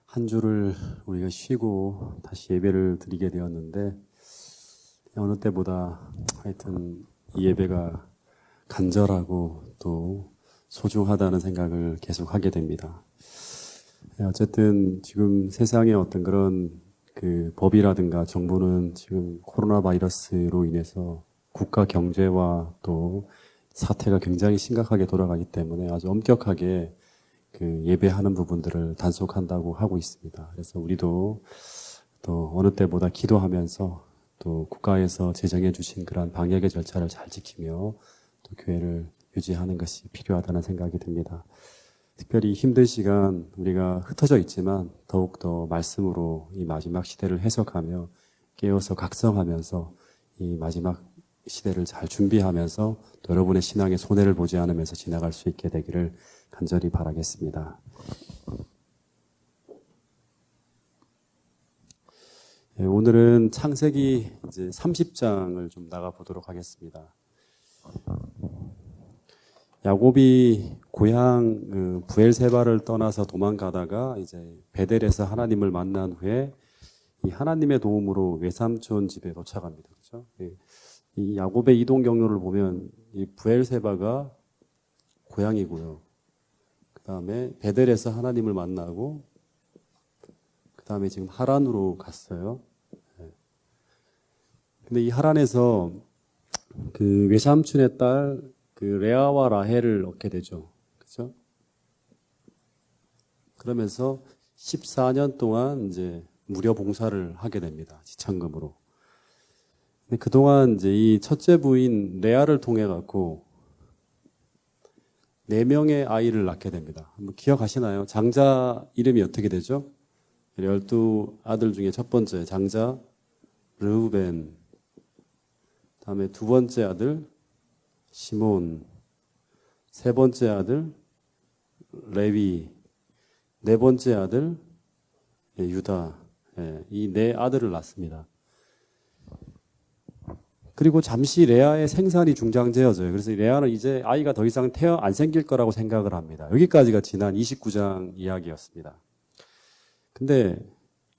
한 주를 우리가 쉬고 다시 예배를 드리게 되었는데 어느 때보다 하여튼 이 예배가 간절하고 또 소중하다는 생각을 계속 하게 됩니다. 어쨌든 지금 세상의 어떤 그런 그 법이라든가 정부는 지금 코로나 바이러스로 인해서 국가 경제와 또 사태가 굉장히 심각하게 돌아가기 때문에 아주 엄격하게 그 예배하는 부분들을 단속한다고 하고 있습니다. 그래서 우리도 또 어느 때보다 기도하면서 또 국가에서 제정해 주신 그러한 방역의 절차를 잘 지키며 또 교회를 유지하는 것이 필요하다는 생각이 듭니다. 특별히 힘든 시간 우리가 흩어져 있지만 더욱더 말씀으로 이 마지막 시대를 해석하며 깨어서 각성하면서 이 마지막 시대를 잘 준비하면서 또 여러분의 신앙에 손해를 보지 않으면서 지나갈 수 있게 되기를 간절히 바라겠습니다. 오늘은 창세기 이제 30장을 좀 나가 보도록 하겠습니다. 야곱이 고향 부엘세바를 떠나서 도망가다가 이제 베델에서 하나님을 만난 후에 이 하나님의 도움으로 외삼촌 집에 도착합니다. 그렇죠? 이 야곱의 이동 경로를 보면 이 부엘세바가 고향이고요. 그 다음에 베델에서 하나님을 만나고 그 다음에 지금 하란으로 갔어요. 근데 이 하란에서 그 외삼촌의 딸 그 레아와 라헬을 얻게 되죠. 그렇죠? 그러면서 14년 동안 이제 무료 봉사를 하게 됩니다. 지참금으로. 근데 그동안 이제 이 첫째 부인 레아를 통해 갖고 4명의 아이를 낳게 됩니다. 한번 기억하시나요? 장자 이름이 어떻게 되죠? 12아들 중에 첫 번째 장자 르우벤, 다음에 두 번째 아들 시몬, 세 번째 아들 레위, 네 번째 아들 유다, 이 네 아들을 낳습니다. 그리고 잠시 레아의 생산이 중단되어져요. 그래서 레아는 이제 아이가 더 이상 안 생길 거라고 생각을 합니다. 여기까지가 지난 29장 이야기였습니다. 근데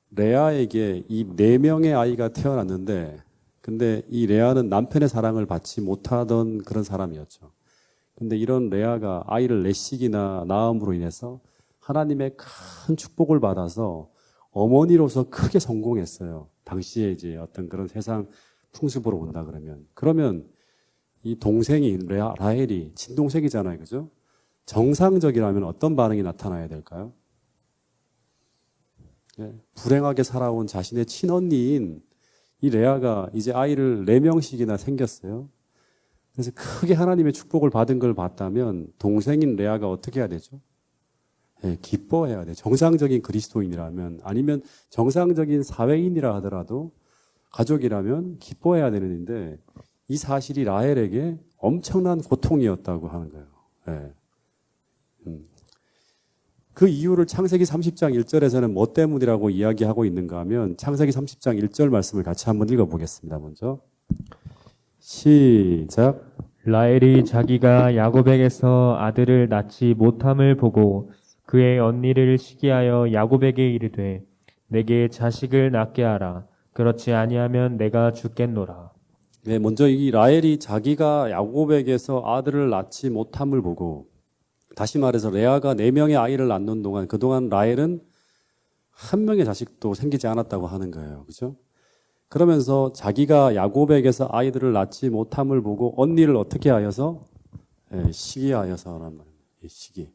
레아에게 이 4명의 아이가 태어났는데 근데 이 레아는 남편의 사랑을 받지 못하던 그런 사람이었죠. 근데 이런 레아가 아이를 4씩이나 낳음으로 인해서 하나님의 큰 축복을 받아서 어머니로서 크게 성공했어요. 당시에 이제 어떤 그런 세상 풍습으로 본다 그러면 이 동생이 라헬이 친동생이잖아요. 그죠? 정상적이라면 어떤 반응이 나타나야 될까요? 불행하게 살아온 자신의 친언니인 이 레아가 이제 아이를 4명씩이나 생겼어요. 그래서 크게 하나님의 축복을 받은 걸 봤다면 동생인 레아가 어떻게 해야 되죠? 기뻐해야 돼요. 정상적인 그리스도인이라면 아니면 정상적인 사회인이라 하더라도 가족이라면 기뻐해야 되는 일인데 이 사실이 라헬에게 엄청난 고통이었다고 하는 거예요. 그 이유를 창세기 30장 1절에서는 뭐 때문이라고 이야기하고 있는가 하면 창세기 30장 1절 말씀을 같이 한번 읽어보겠습니다. 먼저 시작. 라헬이 자기가 야곱에게서 아들을 낳지 못함을 보고 그의 언니를 시기하여 야곱에게 이르되 내게 자식을 낳게 하라. 그렇지 아니하면 내가 죽겠노라. 네, 먼저 이 라헬이 자기가 야곱에게서 아들을 낳지 못함을 보고 다시 말해서 레아가 4명의 아이를 낳는 동안 그동안 라헬은 한 명의 자식도 생기지 않았다고 하는 거예요. 그죠? 그러면서 자기가 야곱에게서 아이들을 낳지 못함을 보고 언니를 어떻게 하여서? 시기하여서 하란 말입니다. 시기.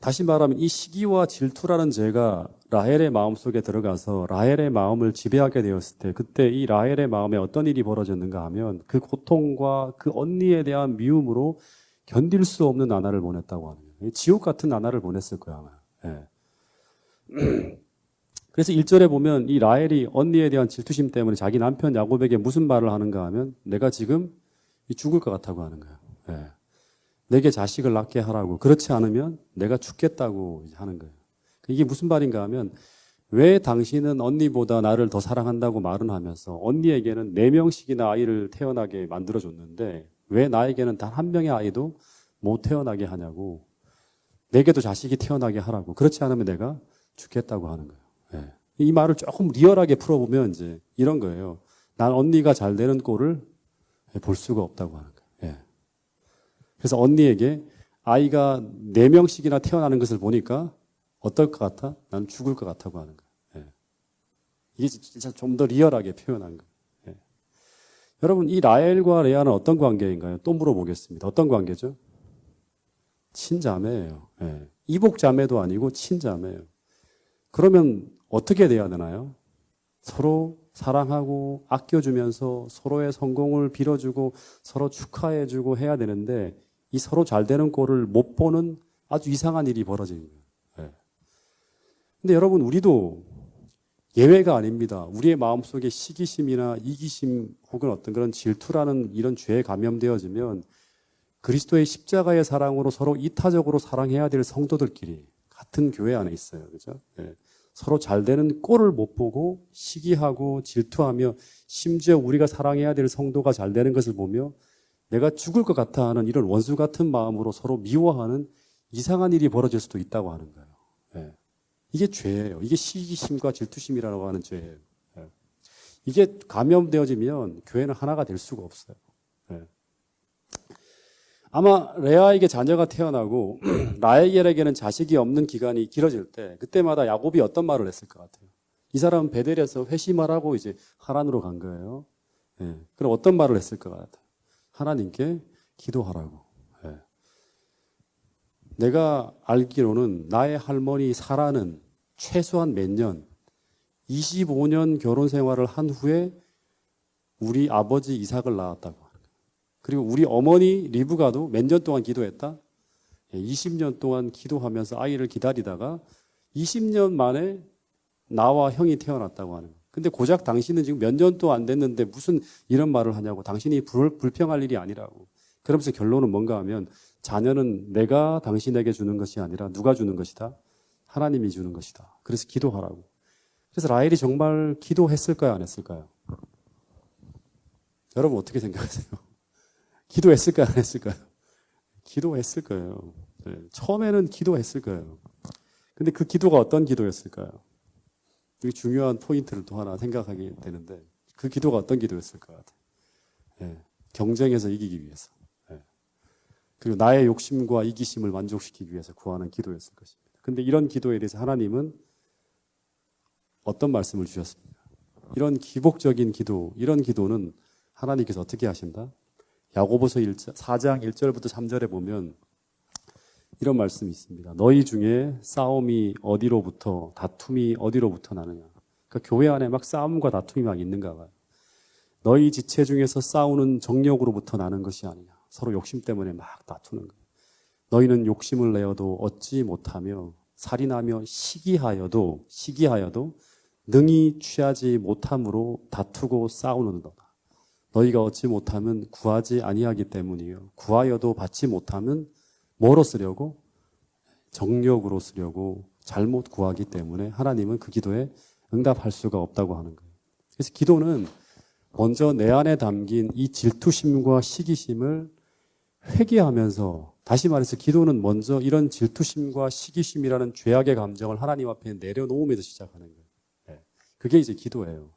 다시 말하면 이 시기와 질투라는 죄가 라헬의 마음속에 들어가서 라헬의 마음을 지배하게 되었을 때 그때 이 라헬의 마음에 어떤 일이 벌어졌는가 하면 그 고통과 그 언니에 대한 미움으로 견딜 수 없는 나날을 보냈다고 하는 거예요. 지옥 같은 나날을 보냈을 거야 아마. 그래서 1절에 보면 이 라헬이 언니에 대한 질투심 때문에 자기 남편 야곱에게 무슨 말을 하는가 하면 내가 지금 죽을 것 같다고 하는 거예요. 내게 자식을 낳게 하라고. 그렇지 않으면 내가 죽겠다고 하는 거예요. 이게 무슨 말인가 하면 왜 당신은 언니보다 나를 더 사랑한다고 말은 하면서 언니에게는 4명씩이나 아이를 태어나게 만들어줬는데 왜 나에게는 단 한 명의 아이도 못 태어나게 하냐고. 내게도 자식이 태어나게 하라고. 그렇지 않으면 내가 죽겠다고 하는 거예요. 예. 이 말을 조금 리얼하게 풀어보면 이제 이런 거예요. 난 언니가 잘 되는 꼴을 볼 수가 없다고 하는 거예요. 예. 그래서 언니에게 아이가 4명씩이나 태어나는 것을 보니까 어떨 것 같아? 난 죽을 것 같다고 하는 거예요. 예. 이게 진짜 좀 더 리얼하게 표현한 거예요. 예. 여러분, 이 라헬과 레아는 어떤 관계인가요? 또 물어보겠습니다. 어떤 관계죠? 친자매예요. 예. 이복자매도 아니고 친자매예요. 그러면 어떻게 돼야 되나요? 서로 사랑하고 아껴주면서 서로의 성공을 빌어주고 서로 축하해주고 해야 되는데 이 서로 잘 되는 꼴을 못 보는 아주 이상한 일이 벌어지는 거예요. 예. 근데 여러분, 우리도 예외가 아닙니다. 우리의 마음속에 시기심이나 이기심 혹은 어떤 그런 질투라는 이런 죄에 감염되어지면 그리스도의 십자가의 사랑으로 서로 이타적으로 사랑해야 될 성도들끼리 같은 교회 안에 있어요. 그죠? 예. 서로 잘 되는 꼴을 못 보고 시기하고 질투하며 심지어 우리가 사랑해야 될 성도가 잘 되는 것을 보며 내가 죽을 것 같아 하는 이런 원수 같은 마음으로 서로 미워하는 이상한 일이 벌어질 수도 있다고 하는 거예요. 예. 이게 죄예요. 이게 시기심과 질투심이라고 하는 죄예요. 예. 이게 감염되어지면 교회는 하나가 될 수가 없어요. 예. 아마 레아에게 자녀가 태어나고 라헬에게는 자식이 없는 기간이 길어질 때 그때마다 야곱이 어떤 말을 했을 것 같아요? 이 사람은 베델에서 회심을 하고 이제 하란으로 간 거예요. 예. 그럼 어떤 말을 했을 것 같아요? 하나님께 기도하라고. 예. 내가 알기로는 나의 할머니 사라는 최소한 몇 년, 25년 결혼 생활을 한 후에 우리 아버지 이삭을 낳았다고. 그리고 우리 어머니 리브가도 몇 년 동안 기도했다? 20년 동안 기도하면서 아이를 기다리다가 20년 만에 나와 형이 태어났다고 하는 거예요. 근데 고작 당신은 지금 몇 년도 안 됐는데 무슨 이런 말을 하냐고. 당신이 불평할 일이 아니라고. 그러면서 결론은 뭔가 하면 자녀는 내가 당신에게 주는 것이 아니라 누가 주는 것이다? 하나님이 주는 것이다. 그래서 기도하라고. 그래서 라헬이 정말 기도했을까요? 안 했을까요? 여러분 어떻게 생각하세요? 기도했을까요? 안 했을까요? 기도했을 거예요. 네, 처음에는 기도했을 거예요. 근데 그 기도가 어떤 기도였을까요? 여기 중요한 포인트를 또 하나 생각하게 되는데 그 기도가 어떤 기도였을 것 같아요? 네, 경쟁에서 이기기 위해서. 네. 그리고 나의 욕심과 이기심을 만족시키기 위해서 구하는 기도였을 것입니다. 근데 이런 기도에 대해서 하나님은 어떤 말씀을 주셨습니까? 이런 기복적인 기도, 이런 기도는 하나님께서 어떻게 하신다? 야고보서 4장 1절부터 3절에 보면 이런 말씀이 있습니다. 너희 중에 싸움이 어디로부터, 다툼이 어디로부터 나느냐. 그러니까 교회 안에 막 싸움과 다툼이 막 있는가 봐요. 너희 지체 중에서 싸우는 정력으로부터 나는 것이 아니냐. 서로 욕심 때문에 막 다투는 거예요. 너희는 욕심을 내어도 얻지 못하며 살인하며 시기하여도 능히 취하지 못함으로 다투고 싸우는도다. 너희가 얻지 못하면 구하지 아니하기 때문이요. 구하여도 받지 못하면 뭐로 쓰려고? 정력으로 쓰려고 잘못 구하기 때문에 하나님은 그 기도에 응답할 수가 없다고 하는 거예요. 그래서 기도는 먼저 내 안에 담긴 이 질투심과 시기심을 회개하면서, 다시 말해서 기도는 먼저 이런 질투심과 시기심이라는 죄악의 감정을 하나님 앞에 내려놓으면서 시작하는 거예요. 그게 이제 기도예요.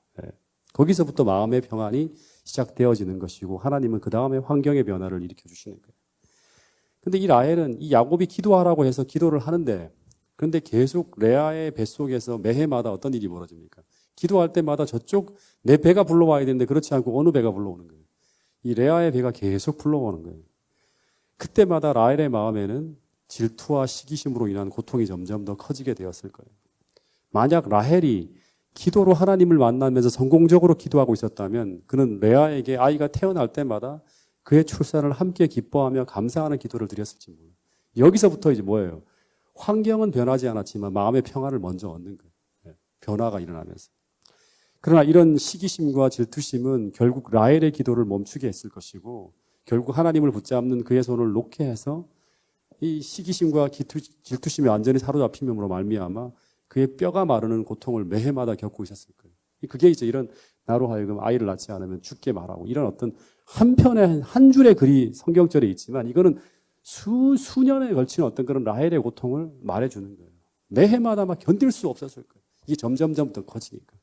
거기서부터 마음의 평안이 시작되어지는 것이고 하나님은 그 다음에 환경의 변화를 일으켜 주시는 거예요. 근데 이 라헬은 이 야곱이 기도하라고 해서 기도를 하는데 그런데 계속 레아의 뱃속에서 매해마다 어떤 일이 벌어집니까? 기도할 때마다 저쪽 내 배가 불러와야 되는데 그렇지 않고 어느 배가 불러오는 거예요. 이 레아의 배가 계속 불러오는 거예요. 그때마다 라헬의 마음에는 질투와 시기심으로 인한 고통이 점점 더 커지게 되었을 거예요. 만약 라헬이 기도로 하나님을 만나면서 성공적으로 기도하고 있었다면 그는 레아에게 아이가 태어날 때마다 그의 출산을 함께 기뻐하며 감사하는 기도를 드렸을지 몰라요. 여기서부터 이제 뭐예요? 환경은 변하지 않았지만 마음의 평안을 먼저 얻는 거예요. 변화가 일어나면서. 그러나 이런 시기심과 질투심은 결국 라헬의 기도를 멈추게 했을 것이고 결국 하나님을 붙잡는 그의 손을 놓게 해서 이 시기심과 질투심이 완전히 사로잡힘으로 말미암아 그의 뼈가 마르는 고통을 매해마다 겪고 있었을 거예요. 그게 이제 이런 나로 하여금 아이를 낳지 않으면 죽게 말하고 이런 어떤 한편의 한 줄의 글이 성경절에 있지만 이거는 수년에 걸친 어떤 그런 라헬의 고통을 말해주는 거예요. 매해마다 막 견딜 수 없었을 거예요. 이게 점점점 더 커지니까.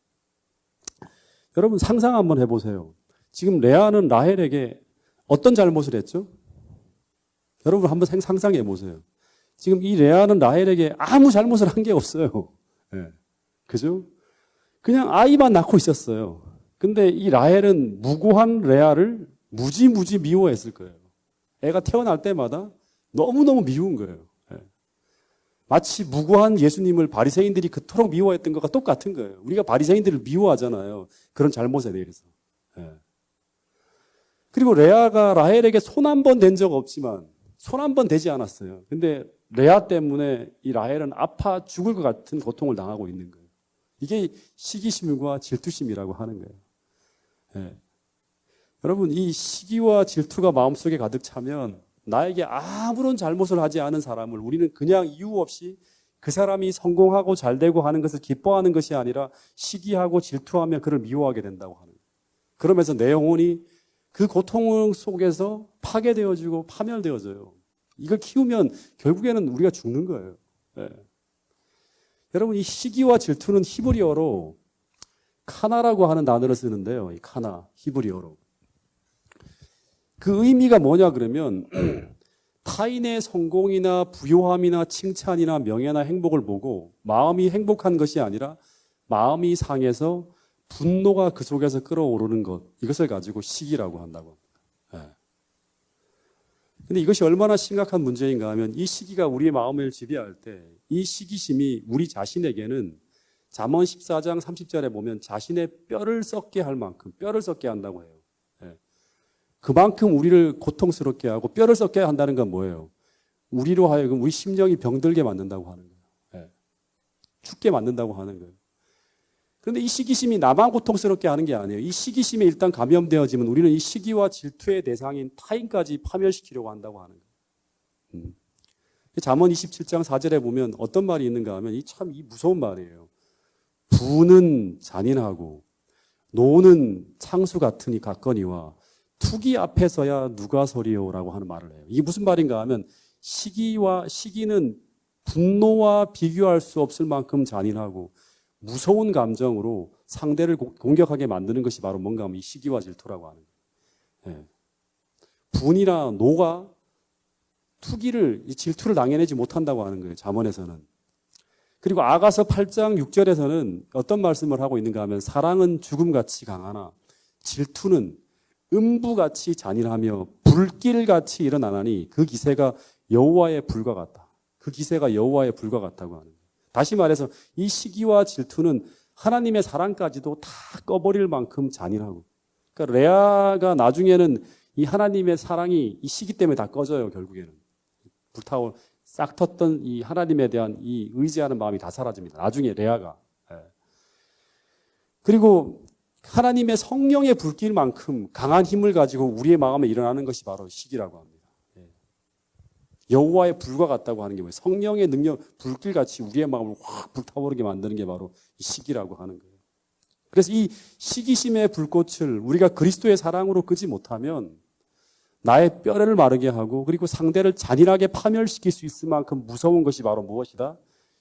여러분 상상 한번 해보세요. 지금 레아는 라헬에게 어떤 잘못을 했죠? 여러분 한번 상상해 보세요. 지금 이 레아는 라헬에게 아무 잘못을 한 게 없어요. 네. 그죠? 그냥 아이만 낳고 있었어요. 근데 이 라헬은 무고한 레아를 무지무지 미워했을 거예요. 애가 태어날 때마다 너무너무 미운 거예요. 네. 마치 무고한 예수님을 바리새인들이 그토록 미워했던 것과 똑같은 거예요. 우리가 바리새인들을 미워하잖아요. 그런 잘못에 대해서. 네. 그리고 레아가 라헬에게 손 한 번 댄 적 없지만 손 한 번 대지 않았어요. 근데 레아 때문에 이 라헬은 아파 죽을 것 같은 고통을 당하고 있는 거예요. 이게 시기심과 질투심이라고 하는 거예요. 네. 여러분 이 시기와 질투가 마음속에 가득 차면 나에게 아무런 잘못을 하지 않은 사람을 우리는 그냥 이유 없이 그 사람이 성공하고 잘되고 하는 것을 기뻐하는 것이 아니라 시기하고 질투하며 그를 미워하게 된다고 하는 거예요. 그러면서 내 영혼이 그 고통 속에서 파괴되어지고 파멸되어져요. 이걸 키우면 결국에는 우리가 죽는 거예요. 네. 여러분 이 시기와 질투는 히브리어로 카나라고 하는 단어를 쓰는데요. 이 카나 히브리어로. 그 의미가 뭐냐 그러면 타인의 성공이나 부요함이나 칭찬이나 명예나 행복을 보고 마음이 행복한 것이 아니라 마음이 상해서 분노가 그 속에서 끓어오르는 것, 이것을 가지고 시기라고 한다고 합니다. 그런데 이것이 얼마나 심각한 문제인가 하면 이 시기가 우리의 마음을 지배할 때 이 시기심이 우리 자신에게는 잠언 14장 30절에 보면 자신의 뼈를 썩게 할 만큼 뼈를 썩게 한다고 해요. 그만큼 우리를 고통스럽게 하고 뼈를 썩게 한다는 건 뭐예요? 우리로 하여금 우리 심령이 병들게 만든다고 하는 거예요. 죽게 만든다고 하는 거예요. 그런데 이 시기심이 나만 고통스럽게 하는 게 아니에요. 이 시기심에 일단 감염되어지면 우리는 이 시기와 질투의 대상인 타인까지 파멸시키려고 한다고 하는 거예요. 잠언 27장 4절에 보면 어떤 말이 있는가 하면 이 무서운 말이에요. 부는 잔인하고 노는 창수 같으니 같거니와 투기 앞에서야 누가 서리오라고 하는 말을 해요. 이게 무슨 말인가 하면 시기는 분노와 비교할 수 없을 만큼 잔인하고 무서운 감정으로 상대를 공격하게 만드는 것이 바로 뭔가 하면 이 시기와 질투라고 하는 거예요. 분이나 노가 투기를, 이 질투를 당해내지 못한다고 하는 거예요. 잠언에서는. 그리고 아가서 8장 6절에서는 어떤 말씀을 하고 있는가 하면 사랑은 죽음같이 강하나 질투는 음부같이 잔인하며 불길같이 일어나나니 그 기세가 여호와의 불과 같다. 그 기세가 여호와의 불과 같다고 하는 거예요. 다시 말해서 이 시기와 질투는 하나님의 사랑까지도 다 꺼버릴 만큼 잔인하고, 그러니까 레아가 나중에는 이 하나님의 사랑이 이 시기 때문에 다 꺼져요. 결국에는 불타올 싹 텄던 이 하나님에 대한 이 의지하는 마음이 다 사라집니다. 나중에 레아가. 그리고 하나님의 성령의 불길만큼 강한 힘을 가지고 우리의 마음에 일어나는 것이 바로 시기라고 합니다. 여호와의 불과 같다고 하는 게 뭐예요? 성령의 능력, 불길같이 우리의 마음을 확 불타오르게 만드는 게 바로 이 시기라고 하는 거예요. 그래서 이 시기심의 불꽃을 우리가 그리스도의 사랑으로 끄지 못하면 나의 뼈를 마르게 하고 그리고 상대를 잔인하게 파멸시킬 수 있을 만큼 무서운 것이 바로 무엇이다?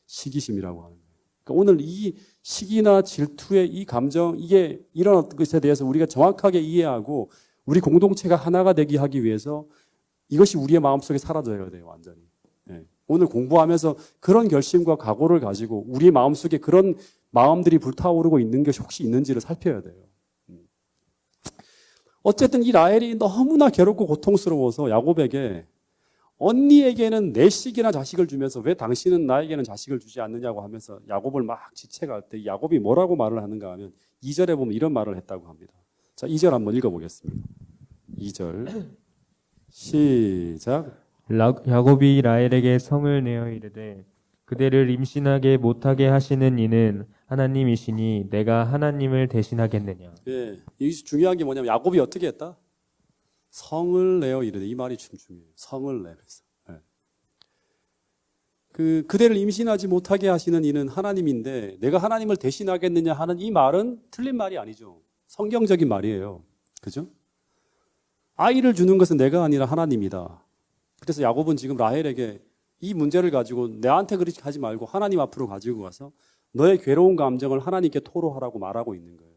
시기심이라고 하는 거예요. 그러니까 오늘 이 시기나 질투의 이 감정, 이게 이런 것에 대해서 우리가 정확하게 이해하고 우리 공동체가 하나가 되게 하기 위해서 이것이 우리의 마음속에 사라져야 돼요. 완전히. 오늘 공부하면서 그런 결심과 각오를 가지고 우리의 마음속에 그런 마음들이 불타오르고 있는 것이 혹시 있는지를 살펴야 돼요. 어쨌든 이 라헬이 너무나 괴롭고 고통스러워서 야곱에게 언니에게는 내 식이나 자식을 주면서 왜 당신은 나에게는 자식을 주지 않느냐고 하면서 야곱을 막 지책할 때 야곱이 뭐라고 말을 하는가 하면 2절에 보면 이런 말을 했다고 합니다. 자, 2절 한번 읽어보겠습니다. 2절 시작. 야곱이 라헬에게 성을 내어 이르되 그대를 임신하게 못하게 하시는 이는 하나님이시니 내가 하나님을 대신하겠느냐. 여기서 중요한 게 뭐냐면 야곱이 어떻게 했다? 성을 내어 이르되, 이 말이 좀 중요해요. 성을 내면서. 그대를 임신하지 못하게 하시는 이는 하나님인데 내가 하나님을 대신하겠느냐 하는 이 말은 틀린 말이 아니죠. 성경적인 말이에요. 그죠? 아이를 주는 것은 내가 아니라 하나님이다. 그래서 야곱은 지금 라헬에게 이 문제를 가지고 내한테 그렇게 하지 말고 하나님 앞으로 가지고 가서 너의 괴로운 감정을 하나님께 토로하라고 말하고 있는 거예요.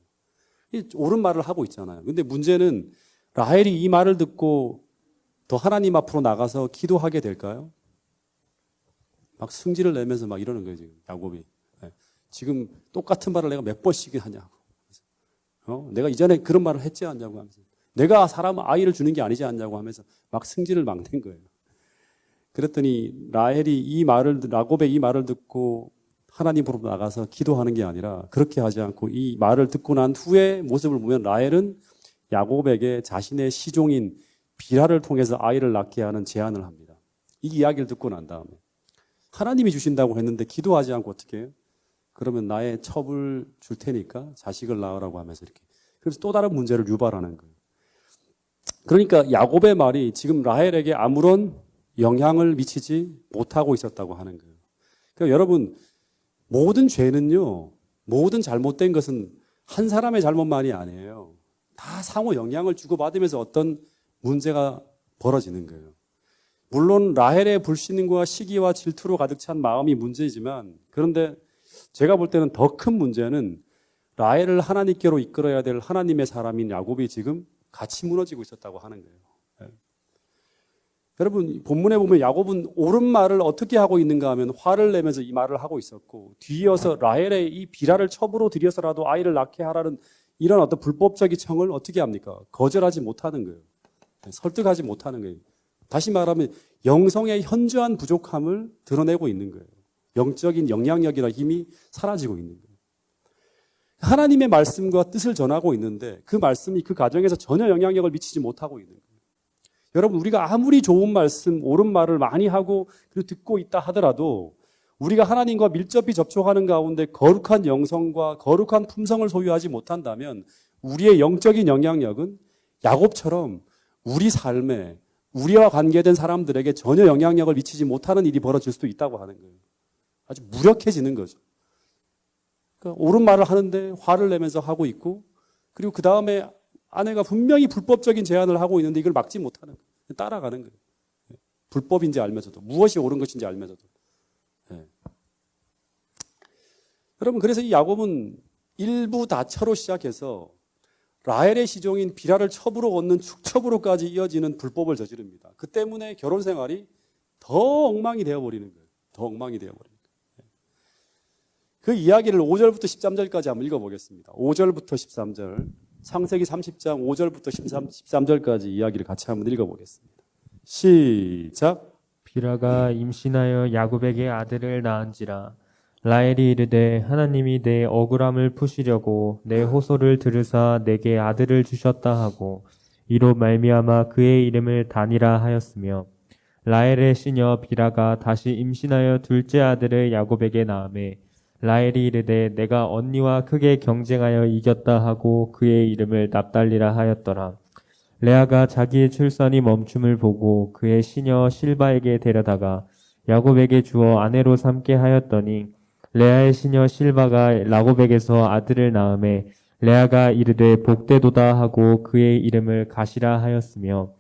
이 옳은 말을 하고 있잖아요. 근데 문제는 라헬이 이 말을 듣고 더 하나님 앞으로 나가서 기도하게 될까요? 막 승질을 내면서 막 이러는 거예요, 지금 야곱이. 지금 똑같은 말을 내가 몇 번씩 하냐고. 내가 이전에 그런 말을 했지 않냐고 하면서. 내가 사람 아이를 주는 게 아니지 않냐고 하면서 막 승질을 막 낸 거예요. 그랬더니 야곱의 이 말을 듣고 하나님으로 나가서 기도하는 게 아니라 그렇게 하지 않고 이 말을 듣고 난 후에 모습을 보면 라헬은 야곱에게 자신의 시종인 비라를 통해서 아이를 낳게 하는 제안을 합니다. 이 이야기를 듣고 난 다음에 하나님이 주신다고 했는데 기도하지 않고 어떻게 해요? 그러면 나의 첩을 줄 테니까 자식을 낳으라고 하면서 이렇게. 그래서 또 다른 문제를 유발하는 거예요. 그러니까 야곱의 말이 지금 라헬에게 아무런 영향을 미치지 못하고 있었다고 하는 거예요. 그러니까 여러분, 모든 죄는요, 모든 잘못된 것은 한 사람의 잘못만이 아니에요. 다 상호 영향을 주고받으면서 어떤 문제가 벌어지는 거예요. 물론 라헬의 불신과 시기와 질투로 가득 찬 마음이 문제이지만, 그런데 제가 볼 때는 더 큰 문제는 라헬을 하나님께로 이끌어야 될 하나님의 사람인 야곱이 지금 같이 무너지고 있었다고 하는 거예요. 여러분, 본문에 보면 야곱은 옳은 말을 어떻게 하고 있는가 하면 화를 내면서 이 말을 하고 있었고, 뒤이어서 라헬의 이 비라를 첩으로 들여서라도 아이를 낳게 하라는 이런 어떤 불법적인 청을 어떻게 합니까? 거절하지 못하는 거예요. 설득하지 못하는 거예요. 다시 말하면 영성의 현저한 부족함을 드러내고 있는 거예요. 영적인 영향력이나 힘이 사라지고 있는 거예요. 하나님의 말씀과 뜻을 전하고 있는데 그 말씀이 그 가정에서 전혀 영향력을 미치지 못하고 있는 거예요. 여러분, 우리가 아무리 좋은 말씀, 옳은 말을 많이 하고 그리고 듣고 있다 하더라도 우리가 하나님과 밀접히 접촉하는 가운데 거룩한 영성과 거룩한 품성을 소유하지 못한다면 우리의 영적인 영향력은 야곱처럼 우리 삶에 우리와 관계된 사람들에게 전혀 영향력을 미치지 못하는 일이 벌어질 수도 있다고 하는 거예요. 아주 무력해지는 거죠. 그러니까 옳은 말을 하는데 화를 내면서 하고 있고, 그리고 그 다음에 아내가 분명히 불법적인 제안을 하고 있는데 이걸 막지 못하는 거예요. 따라가는 거예요. 불법인지 알면서도, 무엇이 옳은 것인지 알면서도. 여러분, 그래서 이 야곱은 일부 다처로 시작해서 라헬의 시종인 비라를 첩으로 얻는 축첩으로까지 이어지는 불법을 저지릅니다. 그 때문에 결혼 생활이 더 엉망이 되어버리는 거예요. 더 엉망이 되어버리는 거예요. 그 이야기를 5절부터 13절까지 한번 읽어보겠습니다. 5절부터 13절, 창세기 30장 5절부터 13절까지 이야기를 같이 한번 읽어보겠습니다. 시작. 비라가 임신하여 야곱에게 아들을 낳은지라. 라헬이 이르되 하나님이 내 억울함을 푸시려고 내 호소를 들으사 내게 아들을 주셨다 하고 이로 말미암아 그의 이름을 단이라 하였으며, 라헬의 시녀 비라가 다시 임신하여 둘째 아들을 야곱에게 낳으매 라헬이 이르되 내가 언니와 크게 경쟁하여 이겼다 하고 그의 이름을 납달리라 하였더라. 레아가 자기의 출산이 멈춤을 보고 그의 시녀 실바에게 데려다가 야곱에게 주어 아내로 삼게 하였더니, 레아의 시녀 실바가 야곱에게서 아들을 낳음에 레아가 이르되 복되도다 하고 그의 이름을 가시라 하였으며,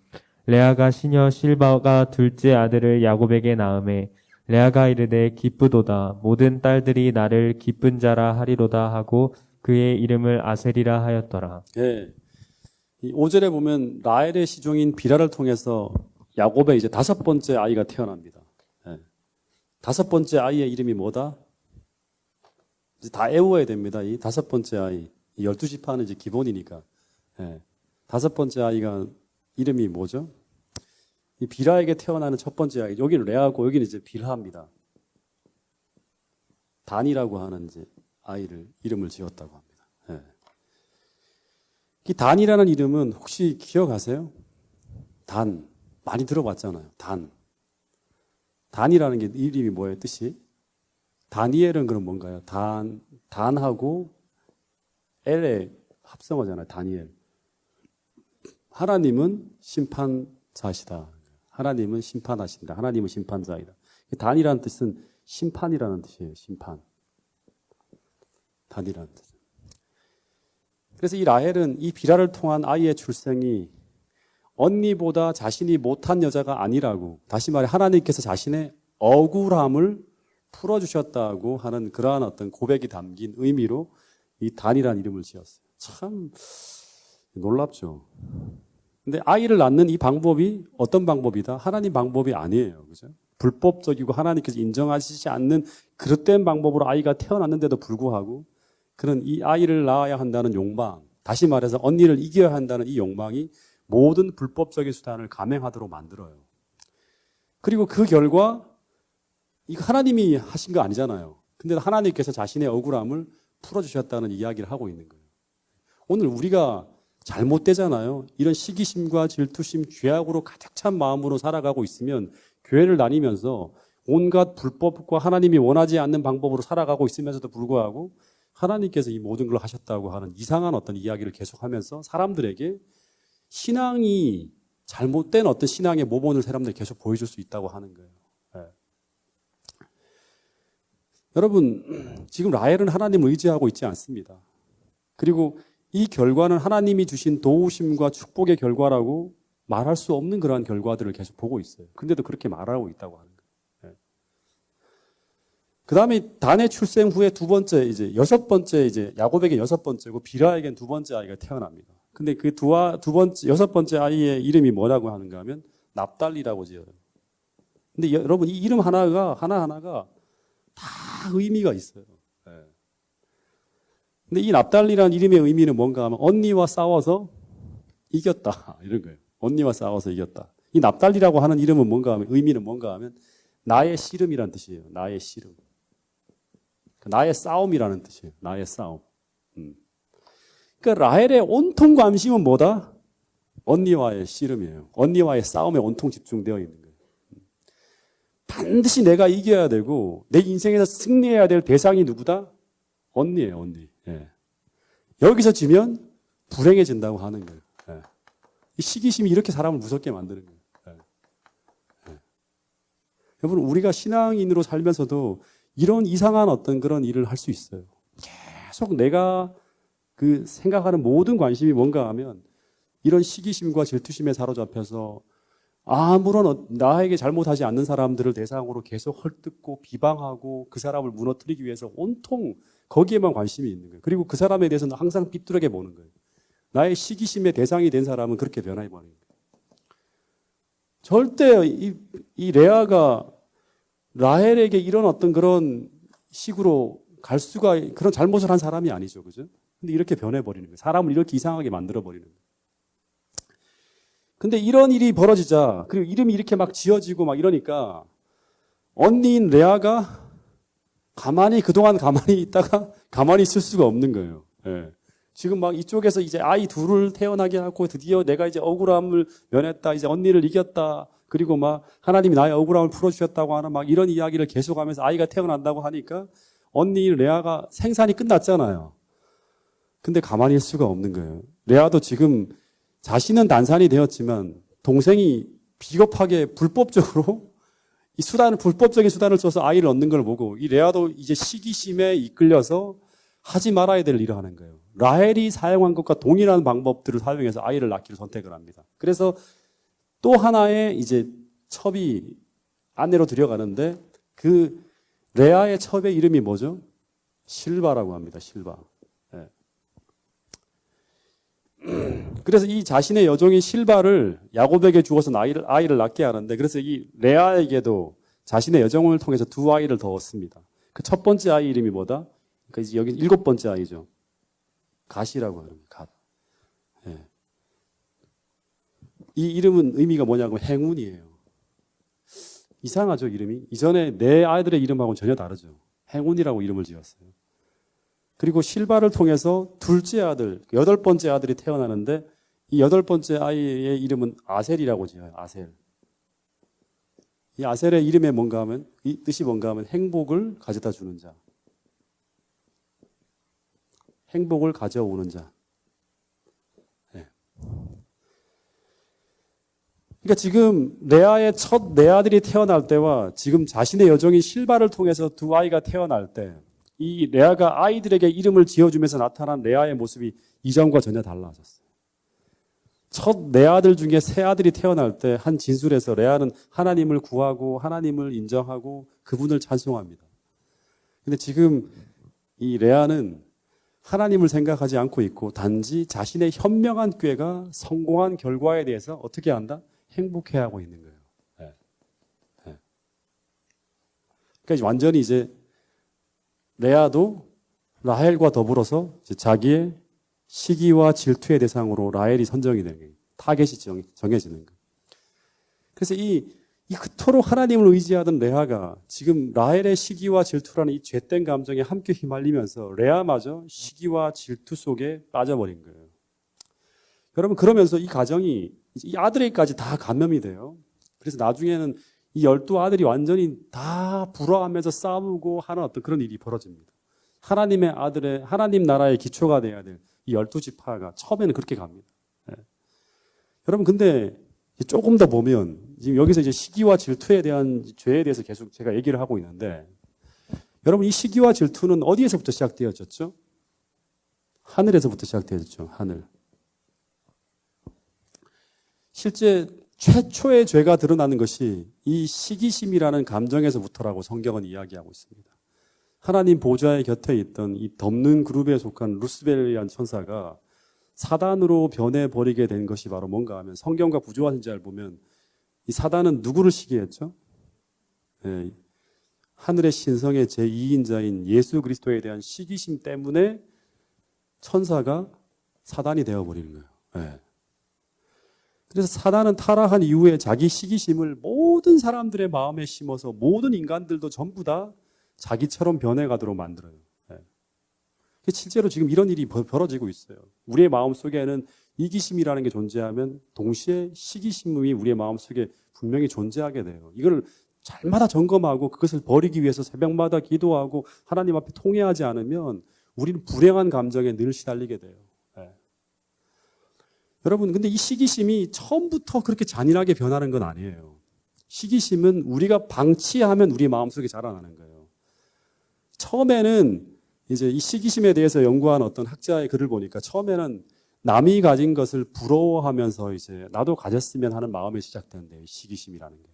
레아가 시녀 실바가 둘째 아들을 야곱에게 낳음에 레아가 이르되 기쁘도다, 모든 딸들이 나를 기쁜 자라 하리로다 하고 그의 이름을 아셀이라 하였더라. 예. 이 5절에 보면 라헬의 시종인 비라를 통해서 야곱의 이제 5번째 아이가 태어납니다. 예. 5번째 아이의 이름이 뭐다? 이제 다 외워야 됩니다. 이 5번째 아이. 12지파는 이제 기본이니까. 예. 5번째 아이가 이름이 뭐죠? 이 비라에게 태어나는 첫 번째 아이. 여기는 레아고 여기는 이제 빌하입니다. 단이라고 하는 이제 아이를 이름을 지었다고 합니다. 예. 이 단이라는 이름은 혹시 기억하세요? 단. 많이 들어봤잖아요. 단. 단이라는 게 이름이 뭐예요? 뜻이? 다니엘은 그럼 뭔가요? 단하고 엘의 합성어잖아요. 다니엘. 하나님은 심판자시다. 하나님은 심판하신다. 하나님은 심판자이다. 단이라는 뜻은 심판이라는 뜻이에요. 심판. 단이라는 뜻. 그래서 이 라헬은 이 비라를 통한 아이의 출생이 언니보다 자신이 못한 여자가 아니라고, 다시 말해 하나님께서 자신의 억울함을 풀어주셨다고 하는 그러한 어떤 고백이 담긴 의미로 이 단이라는 이름을 지었어요. 참 놀랍죠. 근데 아이를 낳는 이 방법이 어떤 방법이다? 하나님 방법이 아니에요. 그죠? 불법적이고 하나님께서 인정하시지 않는 그릇된 방법으로 아이가 태어났는데도 불구하고 그는 이 아이를 낳아야 한다는 욕망, 다시 말해서 언니를 이겨야 한다는 이 욕망이 모든 불법적인 수단을 감행하도록 만들어요. 그리고 그 결과 이거 하나님이 하신 거 아니잖아요. 근데 하나님께서 자신의 억울함을 풀어주셨다는 이야기를 하고 있는 거예요. 오늘 우리가 잘못되잖아요. 이런 시기심과 질투심, 죄악으로 가득 찬 마음으로 살아가고 있으면 교회를 다니면서 온갖 불법과 하나님이 원하지 않는 방법으로 살아가고 있으면서도 불구하고 하나님께서 이 모든 걸 하셨다고 하는 이상한 어떤 이야기를 계속하면서 사람들에게 신앙이 잘못된 어떤 신앙의 모본을 사람들이 계속 보여줄 수 있다고 하는 거예요. 네. 여러분, 지금 라헬은 하나님을 의지하고 있지 않습니다. 그리고 이 결과는 하나님이 주신 도우심과 축복의 결과라고 말할 수 없는 그러한 결과들을 계속 보고 있어요. 근데도 그렇게 말하고 있다고 하는 거예요. 네. 그 다음에 단의 출생 후에 두 번째, 여섯 번째, 야곱에게 여섯 번째고 비라에겐 두 번째 아이가 태어납니다. 근데 그 여섯 번째 아이의 이름이 뭐라고 하는가 하면 납달리라고 지어요. 근데 여러분, 이 이름 하나하나가 다 의미가 있어요. 네. 근데 이 납달리라는 이름의 의미는 뭔가 하면 언니와 싸워서 이겼다. 이런 거예요. 언니와 싸워서 이겼다. 이 납달리라고 하는 이름은 뭔가 하면, 의미는 뭔가 하면 나의 씨름이라는 뜻이에요. 나의 씨름. 나의 싸움이라는 뜻이에요. 나의 싸움. 그러니까 라헬의 온통 관심은 뭐다? 언니와의 씨름이에요. 언니와의 싸움에 온통 집중되어 있는 거예요. 반드시 내가 이겨야 되고 내 인생에서 승리해야 될 대상이 누구다? 언니예요, 언니. 예. 여기서 지면 불행해진다고 하는 거예요. 예. 이 시기심이 이렇게 사람을 무섭게 만드는 거예요. 예. 예. 여러분, 우리가 신앙인으로 살면서도 이런 이상한 어떤 그런 일을 할 수 있어요. 계속 내가 그 생각하는 모든 관심이 뭔가 하면 이런 시기심과 질투심에 사로잡혀서 아무런 나에게 잘못하지 않는 사람들을 대상으로 계속 헐뜯고 비방하고 그 사람을 무너뜨리기 위해서 온통 거기에만 관심이 있는 거예요. 그리고 그 사람에 대해서는 항상 삐뚤하게 보는 거예요. 나의 시기심의 대상이 된 사람은 그렇게 변해버리는 거예요. 절대 이 레아가 라헬에게 이런 어떤 그런 식으로 갈 수가, 그런 잘못을 한 사람이 아니죠. 그죠? 근데 이렇게 변해버리는 거예요. 사람을 이렇게 이상하게 만들어버리는 거예요. 근데 이런 일이 벌어지자, 그리고 이름이 이렇게 막 지어지고 막 이러니까 언니인 레아가 그동안 가만히 있다가 가만히 있을 수가 없는 거예요. 예. 지금 막 이쪽에서 이제 아이 둘을 태어나게 하고 드디어 내가 이제 억울함을 면했다. 이제 언니를 이겼다. 그리고 막 하나님이 나의 억울함을 풀어주셨다고 하는 막 이런 이야기를 계속하면서 아이가 태어난다고 하니까 언니 레아가 생산이 끝났잖아요. 근데 가만히 있을 수가 없는 거예요. 레아도 지금 자신은 단산이 되었지만 동생이 비겁하게 불법적으로 불법적인 수단을 써서 아이를 얻는 걸 보고 이 레아도 이제 시기심에 이끌려서 하지 말아야 될 일을 하는 거예요. 라헬이 사용한 것과 동일한 방법들을 사용해서 아이를 낳기를 선택을 합니다. 그래서 또 하나의 이제 첩이 아내로 들여가는데 그 레아의 첩의 이름이 뭐죠? 실바라고 합니다. 실바. 네. 그래서 이 자신의 여종인 실바를 야곱에게 주어서 아이를 낳게 하는데, 그래서 이 레아에게도 자신의 여종을 통해서 두 아이를 더 얻습니다. 그 첫 번째 아이 이름이 뭐다? 그러니까 여기 일곱 번째 아이죠. 갓이라고 하는 거예요. 갓. 네. 이 이름은 의미가 뭐냐고 행운이에요. 이상하죠, 이름이? 이전에 내 아이들의 이름하고는 전혀 다르죠. 행운이라고 이름을 지었어요. 그리고 실바를 통해서 둘째 아들, 여덟 번째 아들이 태어나는데 이 여덟 번째 아이의 이름은 아셀이라고 지어요. 아셀. 이 아셀의 이름에 뭔가 하면, 이 뜻이 뭔가 하면 행복을 가져다 주는 자. 행복을 가져오는 자. 네. 그러니까 지금 레아의 첫 네 아들이 태어날 때와 지금 자신의 여종인 실바를 통해서 두 아이가 태어날 때 이 레아가 아이들에게 이름을 지어주면서 나타난 레아의 모습이 이전과 전혀 달라졌어요. 첫 네 아들 중에 세 아들이 태어날 때 한 진술에서 레아는 하나님을 구하고 하나님을 인정하고 그분을 찬송합니다. 근데 지금 이 레아는 하나님을 생각하지 않고 있고 단지 자신의 현명한 꾀가 성공한 결과에 대해서 어떻게 한다? 행복해하고 있는 거예요. 네. 네. 그러니까 완전히 이제 레아도 라헬과 더불어서 이제 자기의 시기와 질투의 대상으로 라헬이 선정이 되는 거예요. 타겟이 정해지는 거예요. 그래서 이 그토록 하나님을 의지하던 레아가 지금 라헬의 시기와 질투라는 이 죄된 감정에 함께 휘말리면서 레아마저 시기와 질투 속에 빠져버린 거예요. 여러분, 그러면서 이 가정이 이 아들에게까지 다 감염이 돼요. 그래서 나중에는 이 12아들이 완전히 다 불화하면서 싸우고 하는 어떤 그런 일이 벌어집니다. 하나님의 아들의, 하나님 나라의 기초가 돼야 될 이 12지파가 처음에는 그렇게 갑니다. 네. 여러분, 근데 조금 더 보면 지금 여기서 이제 시기와 질투에 대한 죄에 대해서 계속 제가 얘기를 하고 있는데, 여러분, 이 시기와 질투는 어디에서부터 시작되어졌죠? 하늘에서부터 시작되어졌죠. 하늘. 실제 최초의 죄가 드러나는 것이 이 시기심이라는 감정에서부터라고 성경은 이야기하고 있습니다. 하나님 보좌의 곁에 있던 이 덮는 그룹에 속한 루스벨이라는 천사가 사단으로 변해버리게 된 것이 바로 뭔가 하면 성경과 구조화신자를 보면 이 사단은 누구를 시기했죠? 네, 하늘의 신성의 제2인자인 예수 그리스도에 대한 시기심 때문에 천사가 사단이 되어버리는 거예요. 네. 그래서 사단은 타락한 이후에 자기 시기심을 모든 사람들의 마음에 심어서 모든 인간들도 전부 다 자기처럼 변해가도록 만들어요. 네. 실제로 지금 이런 일이 벌어지고 있어요. 우리의 마음 속에는 이기심이라는 게 존재하면 동시에 시기심이 우리의 마음 속에 분명히 존재하게 돼요. 이걸 잘마다 점검하고 그것을 버리기 위해서 새벽마다 기도하고 하나님 앞에 통회하지 않으면 우리는 불행한 감정에 늘 시달리게 돼요. 네. 여러분, 근데 이 시기심이 처음부터 그렇게 잔인하게 변하는 건 아니에요. 시기심은 우리가 방치하면 우리 마음속에 자라나는 거예요. 처음에는 이제 이 시기심에 대해서 연구한 어떤 학자의 글을 보니까 처음에는 남이 가진 것을 부러워하면서 이제 나도 가졌으면 하는 마음이 시작되는데요. 이 시기심이라는 게.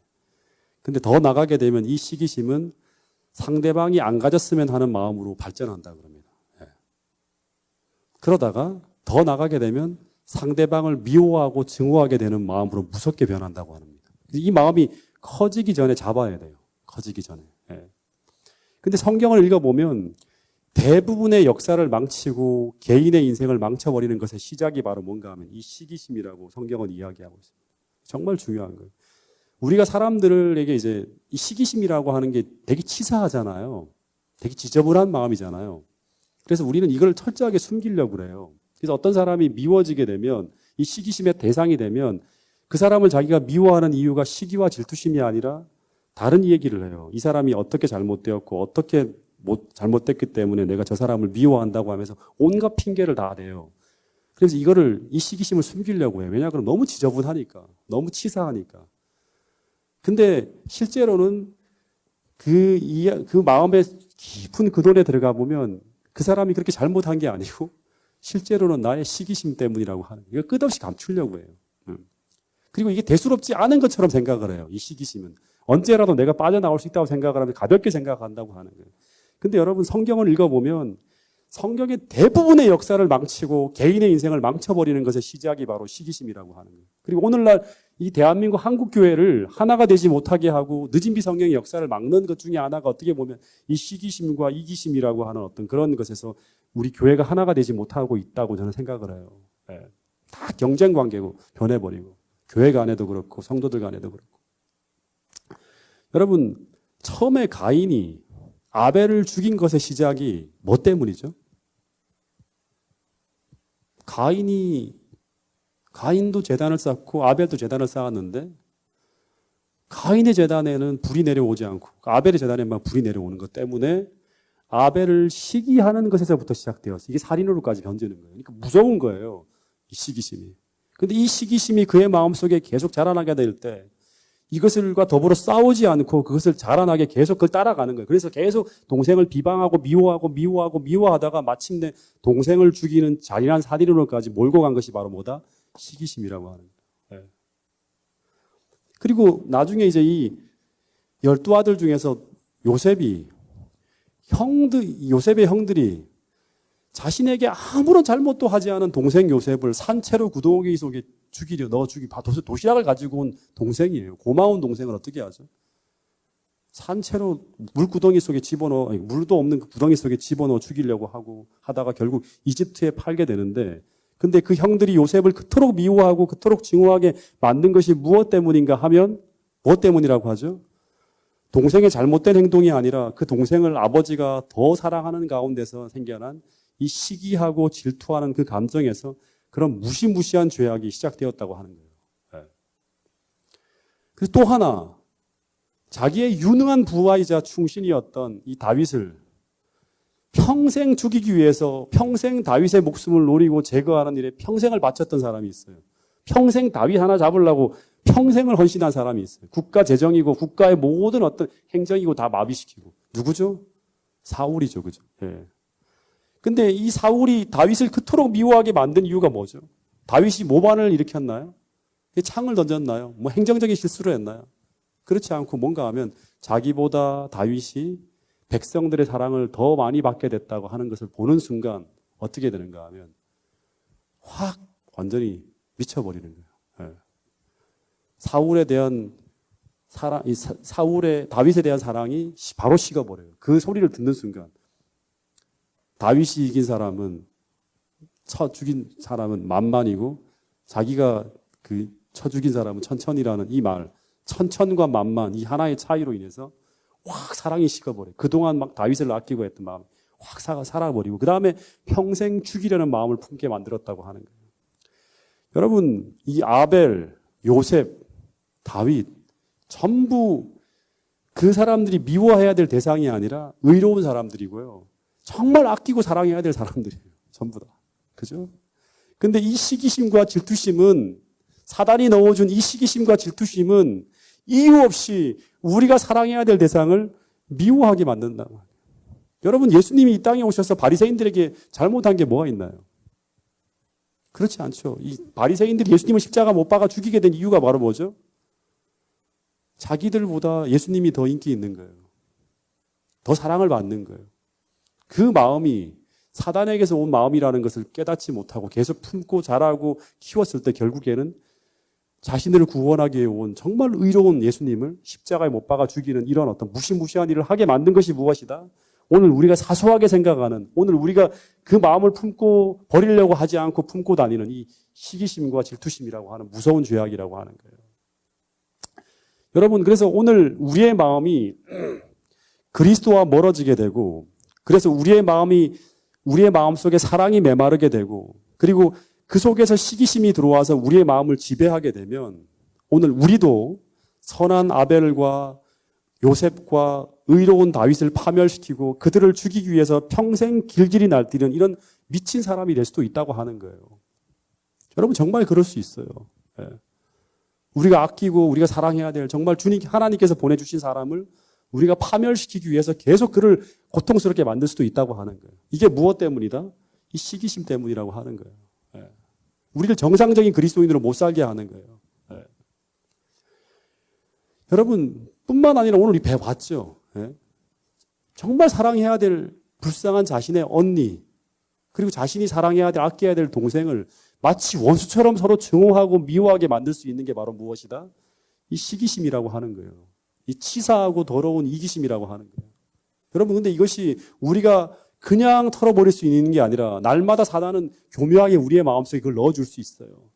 근데 더 나가게 되면 이 시기심은 상대방이 안 가졌으면 하는 마음으로 발전한다 그럽니다. 예. 그러다가 더 나가게 되면 상대방을 미워하고 증오하게 되는 마음으로 무섭게 변한다고 합니다. 이 마음이 커지기 전에 잡아야 돼요. 커지기 전에. 예. 근데 성경을 읽어보면 대부분의 역사를 망치고 개인의 인생을 망쳐버리는 것의 시작이 바로 뭔가 하면 이 시기심이라고 성경은 이야기하고 있습니다. 정말 중요한 거예요. 우리가 사람들에게 이제 이 시기심이라고 하는 게 되게 치사하잖아요. 되게 지저분한 마음이잖아요. 그래서 우리는 이걸 철저하게 숨기려고 그래요. 그래서 어떤 사람이 미워지게 되면 이 시기심의 대상이 되면 그 사람을 자기가 미워하는 이유가 시기와 질투심이 아니라 다른 얘기를 해요. 이 사람이 어떻게 잘못되었고 어떻게 잘못됐기 때문에 내가 저 사람을 미워한다고 하면서 온갖 핑계를 다 대요. 그래서 이 시기심을 숨기려고 해요. 왜냐? 그럼 너무 지저분하니까. 너무 치사하니까. 근데 실제로는 그 마음의 깊은 근원에 들어가 보면 그 사람이 그렇게 잘못한 게 아니고 실제로는 나의 시기심 때문이라고 하는 거예요. 이거 끝없이 감추려고 해요. 그리고 이게 대수롭지 않은 것처럼 생각을 해요. 이 시기심은. 언제라도 내가 빠져나올 수 있다고 생각을 하면 가볍게 생각한다고 하는 거예요. 근데 여러분 성경을 읽어보면 성경의 대부분의 역사를 망치고 개인의 인생을 망쳐버리는 것의 시작이 바로 시기심이라고 하는 거예요. 그리고 오늘날 이 대한민국 한국교회를 하나가 되지 못하게 하고 늦은 비성경의 역사를 막는 것 중에 하나가 어떻게 보면 이 시기심과 이기심이라고 하는 어떤 그런 것에서 우리 교회가 하나가 되지 못하고 있다고 저는 생각을 해요. 네. 다 경쟁 관계고 변해버리고 교회 간에도 그렇고 성도들 간에도 그렇고. 여러분, 처음에 가인이 아벨을 죽인 것의 시작이 뭐 때문이죠? 가인도 제단을 쌓고 아벨도 제단을 쌓았는데 가인의 제단에는 불이 내려오지 않고 아벨의 제단에만 불이 내려오는 것 때문에 아벨을 시기하는 것에서부터 시작되었어요. 이게 살인으로까지 번지는 거예요. 그러니까 무서운 거예요. 이 시기심이. 근데 이 시기심이 그의 마음속에 계속 자라나게 될 때 이것을과 더불어 싸우지 않고 그것을 자라나게 계속 그걸 따라가는 거예요. 그래서 계속 동생을 비방하고 미워하다가 마침내 동생을 죽이는 잔인한 살인으로까지 몰고 간 것이 바로 뭐다? 시기심이라고 하는 거예요. 예. 그리고 나중에 이제 이 12아들 중에서 요셉의 형들이 자신에게 아무런 잘못도 하지 않은 동생 요셉을 산채로 구덩이 속에 도시락을 가지고 온 동생이에요. 고마운 동생을 어떻게 하죠? 산채로 물구덩이 속에 물도 없는 그 구덩이 속에 집어넣어 죽이려고 하다가 결국 이집트에 팔게 되는데, 근데 그 형들이 요셉을 그토록 미워하고 그토록 증오하게 만든 것이 무엇 때문인가 하면, 무엇 때문이라고 하죠? 동생의 잘못된 행동이 아니라 그 동생을 아버지가 더 사랑하는 가운데서 생겨난 이 시기하고 질투하는 그 감정에서 그런 무시무시한 죄악이 시작되었다고 하는 거예요. 네. 그래서 또 하나, 자기의 유능한 부하이자 충신이었던 이 다윗을 평생 죽이기 위해서 평생 다윗의 목숨을 노리고 제거하는 일에 평생을 바쳤던 사람이 있어요. 평생 다윗 하나 잡으려고 평생을 헌신한 사람이 있어요. 국가 재정이고 국가의 모든 어떤 행정이고 다 마비시키고. 누구죠? 사울이죠. 그죠? 예. 근데 이 사울이 다윗을 그토록 미워하게 만든 이유가 뭐죠? 다윗이 모반을 일으켰나요? 창을 던졌나요? 뭐 행정적인 실수를 했나요? 그렇지 않고 뭔가 하면 자기보다 다윗이 백성들의 사랑을 더 많이 받게 됐다고 하는 것을 보는 순간 어떻게 되는가 하면 확 완전히 미쳐버리는 거예요. 예. 다윗에 대한 사랑이 바로 식어버려요. 그 소리를 듣는 순간 다윗이 이긴 사람은 죽인 사람은 만만이고 자기가 쳐 죽인 사람은 천천이라는 이 말, 천천과 만만 이 하나의 차이로 인해서 확 사랑이 식어버려요. 그동안 막 다윗을 아끼고 했던 마음이 확 살아버리고 그 다음에 평생 죽이려는 마음을 품게 만들었다고 하는 거예요. 여러분, 이 아벨, 요셉, 다윗 전부 그 사람들이 미워해야 될 대상이 아니라 의로운 사람들이고요. 정말 아끼고 사랑해야 될 사람들이에요. 전부 다. 그죠? 근데 이 시기심과 질투심은 사단이 넣어준 이 시기심과 질투심은 이유 없이 우리가 사랑해야 될 대상을 미워하게 만든다. 여러분, 예수님이 이 땅에 오셔서 바리새인들에게 잘못한 게 뭐가 있나요? 그렇지 않죠. 이 바리새인들이 예수님을 십자가 못 박아 죽이게 된 이유가 바로 뭐죠? 자기들보다 예수님이 더 인기 있는 거예요. 더 사랑을 받는 거예요. 그 마음이 사단에게서 온 마음이라는 것을 깨닫지 못하고 계속 품고 자라고 키웠을 때 결국에는 자신을 구원하기 위해 온 정말 의로운 예수님을 십자가에 못 박아 죽이는 이런 어떤 무시무시한 일을 하게 만든 것이 무엇이다? 오늘 우리가 사소하게 생각하는, 오늘 우리가 그 마음을 품고 버리려고 하지 않고 품고 다니는 이 시기심과 질투심이라고 하는 무서운 죄악이라고 하는 거예요. 여러분, 그래서 오늘 우리의 마음이 그리스도와 멀어지게 되고, 그래서 우리의 마음 속에 사랑이 메마르게 되고, 그리고 그 속에서 시기심이 들어와서 우리의 마음을 지배하게 되면 오늘 우리도 선한 아벨과 요셉과 의로운 다윗을 파멸시키고 그들을 죽이기 위해서 평생 길길이 날뛰는 이런 미친 사람이 될 수도 있다고 하는 거예요. 여러분, 정말 그럴 수 있어요. 예. 우리가 아끼고 우리가 사랑해야 될 정말 하나님께서 보내주신 사람을 우리가 파멸시키기 위해서 계속 그를 고통스럽게 만들 수도 있다고 하는 거예요. 이게 무엇 때문이다? 이 시기심 때문이라고 하는 거예요. 예. 우리를 정상적인 그리스도인으로 못 살게 하는 거예요. 예. 여러분, 뿐만 아니라 오늘 이 배웠죠. 예. 정말 사랑해야 될 불쌍한 자신의 언니, 그리고 자신이 사랑해야 될, 아껴야 될 동생을 마치 원수처럼 서로 증오하고 미워하게 만들 수 있는 게 바로 무엇이다? 이 시기심이라고 하는 거예요. 이 치사하고 더러운 이기심이라고 하는 거예요. 여러분, 근데 이것이 우리가 그냥 털어버릴 수 있는 게 아니라 날마다 사단은 교묘하게 우리의 마음속에 그걸 넣어줄 수 있어요.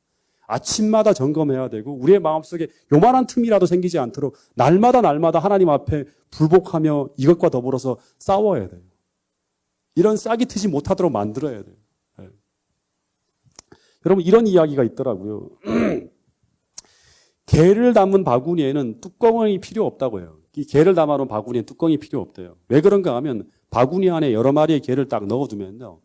아침마다 점검해야 되고 우리의 마음속에 요만한 틈이라도 생기지 않도록 날마다 하나님 앞에 불복하며 이것과 더불어서 싸워야 돼요. 이런 싹이 트지 못하도록 만들어야 돼요. 네. 여러분, 이런 이야기가 있더라고요. 게를 담은 바구니에는 뚜껑이 필요 없다고 해요. 이 게를 담아놓은 바구니에 뚜껑이 필요 없대요. 왜 그런가 하면 바구니 안에 여러 마리의 게를 딱 넣어두면요,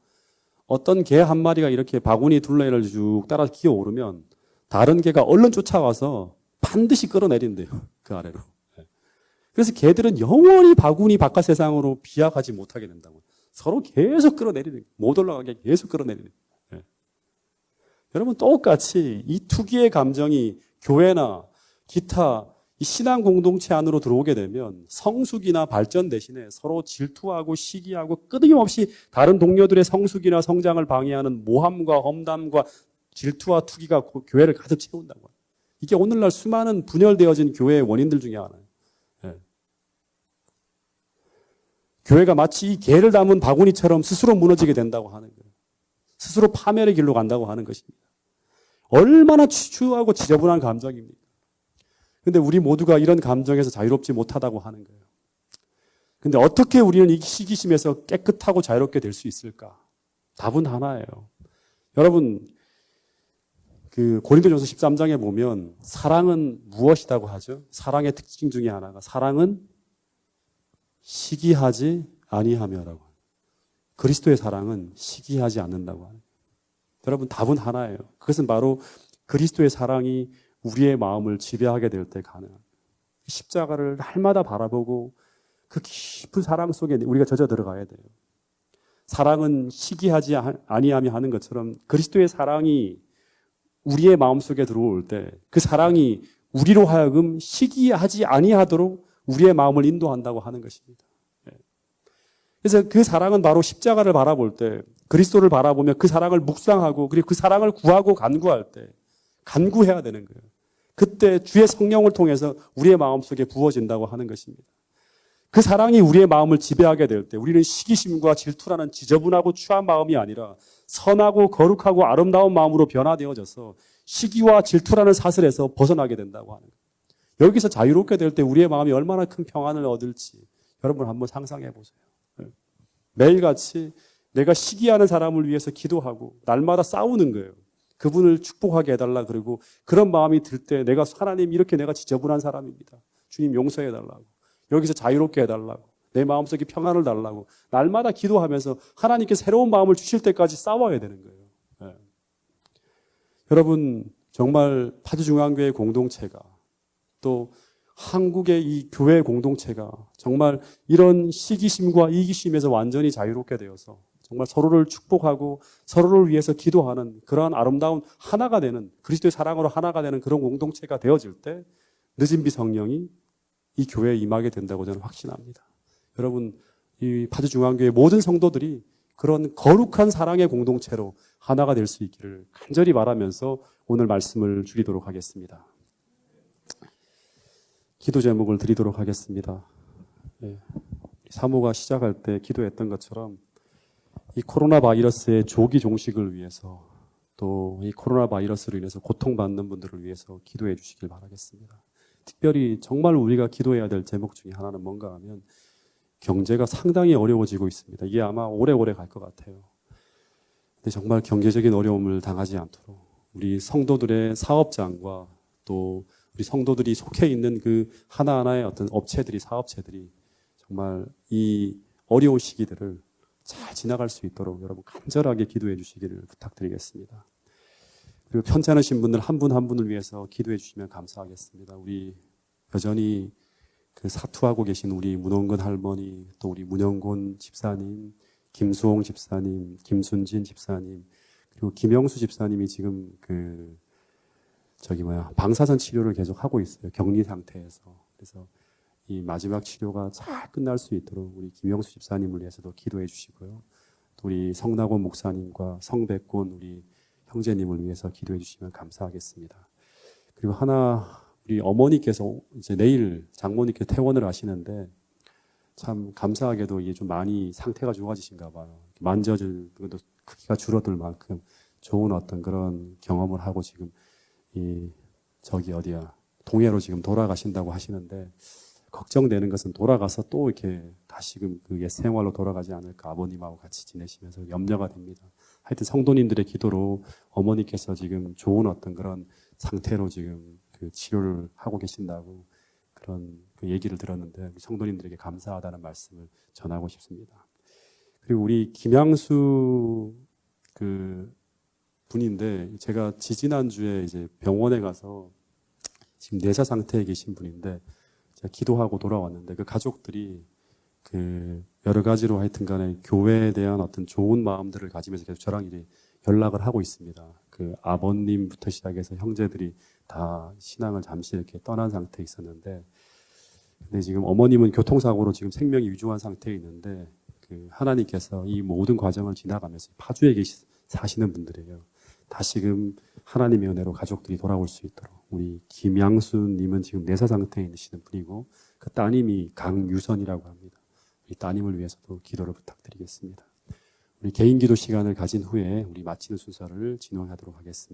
어떤 개 한 마리가 이렇게 바구니 둘레를 쭉 따라 기어오르면 다른 개가 얼른 쫓아와서 반드시 끌어내린대요. 그 아래로. 그래서 개들은 영원히 바구니 바깥 세상으로 비약하지 못하게 된다고. 서로 계속 끌어내리는 거예요. 못 올라가게 계속 끌어내리는 거예요. 여러분 똑같이 이 투기의 감정이 교회나 기타 이 신앙 공동체 안으로 들어오게 되면 성숙이나 발전 대신에 서로 질투하고 시기하고 끊임없이 다른 동료들의 성숙이나 성장을 방해하는 모함과 험담과 질투와 투기가 교회를 가득 채운다고 합니다. 이게 오늘날 수많은 분열되어진 교회의 원인들 중에 하나예요. 예. 교회가 마치 이 개를 담은 바구니처럼 스스로 무너지게 된다고 하는 거예요. 스스로 파멸의 길로 간다고 하는 것입니다. 얼마나 추추하고 지저분한 감정입니까? 근데 우리 모두가 이런 감정에서 자유롭지 못하다고 하는 거예요. 근데 어떻게 우리는 이 시기심에서 깨끗하고 자유롭게 될 수 있을까? 답은 하나예요. 여러분, 그 고린도전서 13장에 보면 사랑은 무엇이라고 하죠? 사랑의 특징 중에 하나가 사랑은 시기하지 아니하며라고. 그리스도의 사랑은 시기하지 않는다고 하는. 여러분 답은 하나예요. 그것은 바로 그리스도의 사랑이 우리의 마음을 지배하게 될 때 가능합니다. 십자가를 날마다 바라보고 그 깊은 사랑 속에 우리가 젖어 들어가야 돼요. 사랑은 시기하지 아니하며 하는 것처럼 그리스도의 사랑이 우리의 마음속에 들어올 때 그 사랑이 우리로 하여금 시기하지 아니하도록 우리의 마음을 인도한다고 하는 것입니다. 그래서 그 사랑은 바로 십자가를 바라볼 때 그리스도를 바라보며 그 사랑을 묵상하고 그리고 그 사랑을 구하고 간구할 때 간구해야 되는 거예요. 그때 주의 성령을 통해서 우리의 마음속에 부어진다고 하는 것입니다. 그 사랑이 우리의 마음을 지배하게 될 때 우리는 시기심과 질투라는 지저분하고 추한 마음이 아니라 선하고 거룩하고 아름다운 마음으로 변화되어져서 시기와 질투라는 사슬에서 벗어나게 된다고 하는 거예요. 여기서 자유롭게 될 때 우리의 마음이 얼마나 큰 평안을 얻을지 여러분 한번 상상해 보세요. 매일같이 내가 시기하는 사람을 위해서 기도하고 날마다 싸우는 거예요. 그분을 축복하게 해달라 그러고 그런 마음이 들 때 내가 하나님 이렇게 내가 지저분한 사람입니다. 주님 용서해달라고. 여기서 자유롭게 해달라고. 내 마음속에 평안을 달라고. 날마다 기도하면서 하나님께 새로운 마음을 주실 때까지 싸워야 되는 거예요. 네. 여러분 정말 파주중앙교회 공동체가 또 한국의 이 교회 공동체가 정말 이런 시기심과 이기심에서 완전히 자유롭게 되어서 정말 서로를 축복하고 서로를 위해서 기도하는 그러한 아름다운 하나가 되는 그리스도의 사랑으로 하나가 되는 그런 공동체가 되어질 때 늦은 비 성령이 이 교회에 임하게 된다고 저는 확신합니다. 여러분 이 파주중앙교회 모든 성도들이 그런 거룩한 사랑의 공동체로 하나가 될 수 있기를 간절히 바라면서 오늘 말씀을 줄이도록 하겠습니다. 기도 제목을 드리도록 하겠습니다. 사모가 시작할 때 기도했던 것처럼 이 코로나 바이러스의 조기 종식을 위해서 또 이 코로나 바이러스로 인해서 고통받는 분들을 위해서 기도해 주시길 바라겠습니다. 특별히 정말 우리가 기도해야 될 제목 중에 하나는 뭔가 하면 경제가 상당히 어려워지고 있습니다. 이게 아마 오래오래 갈 것 같아요. 근데 정말 경제적인 어려움을 당하지 않도록 우리 성도들의 사업장과 또 우리 성도들이 속해 있는 그 하나하나의 어떤 업체들이 사업체들이 정말 이 어려운 시기들을 잘 지나갈 수 있도록 여러분 간절하게 기도해 주시기를 부탁드리겠습니다. 그리고 편찮으신 분들 한 분 한 분을 위해서 기도해 주시면 감사하겠습니다. 우리 여전히 그 사투하고 계신 우리 문원근 할머니, 또 우리 문영곤 집사님, 김수홍 집사님, 김순진 집사님, 그리고 김영수 집사님이 지금 방사선 치료를 계속 하고 있어요. 격리 상태에서. 그래서 이 마지막 치료가 잘 끝날 수 있도록 우리 김영수 집사님을 위해서도 기도해 주시고요. 또 우리 성낙원 목사님과 성백곤 우리 형제님을 위해서 기도해 주시면 감사하겠습니다. 그리고 우리 어머니께서 이제 내일 장모님께 퇴원을 하시는데 참 감사하게도 이게 좀 많이 상태가 좋아지신가 봐요. 만져질 것도 크기가 줄어들 만큼 좋은 어떤 그런 경험을 하고 지금 동해로 지금 돌아가신다고 하시는데 걱정되는 것은 돌아가서 또 이렇게 다시금 그 옛 생활로 돌아가지 않을까 아버님하고 같이 지내시면서 염려가 됩니다. 하여튼 성도님들의 기도로 어머니께서 지금 좋은 어떤 그런 상태로 지금 그 치료를 하고 계신다고 그런 그 얘기를 들었는데 성도님들에게 감사하다는 말씀을 전하고 싶습니다. 그리고 우리 김양수 그 분인데 제가 지지난주에 이제 병원에 가서 지금 내사 상태에 계신 분인데 제가 기도하고 돌아왔는데 그 가족들이 그 여러 가지로 하여튼 간에 교회에 대한 어떤 좋은 마음들을 가지면서 계속 저랑 이제 연락을 하고 있습니다. 그 아버님부터 시작해서 형제들이 다 신앙을 잠시 이렇게 떠난 상태에 있었는데, 근데 지금 어머님은 교통사고로 지금 생명이 위중한 상태에 있는데, 그 하나님께서 이 모든 과정을 지나가면서 파주에 사시는 분들이에요. 다시금 하나님의 은혜로 가족들이 돌아올 수 있도록, 우리 김양수님은 지금 내사 상태에 있으시는 분이고, 그 따님이 강유선이라고 합니다. 이 따님을 위해서도 기도를 부탁드리겠습니다. 우리 개인 기도 시간을 가진 후에 우리 마치는 순서를 진행하도록 하겠습니다.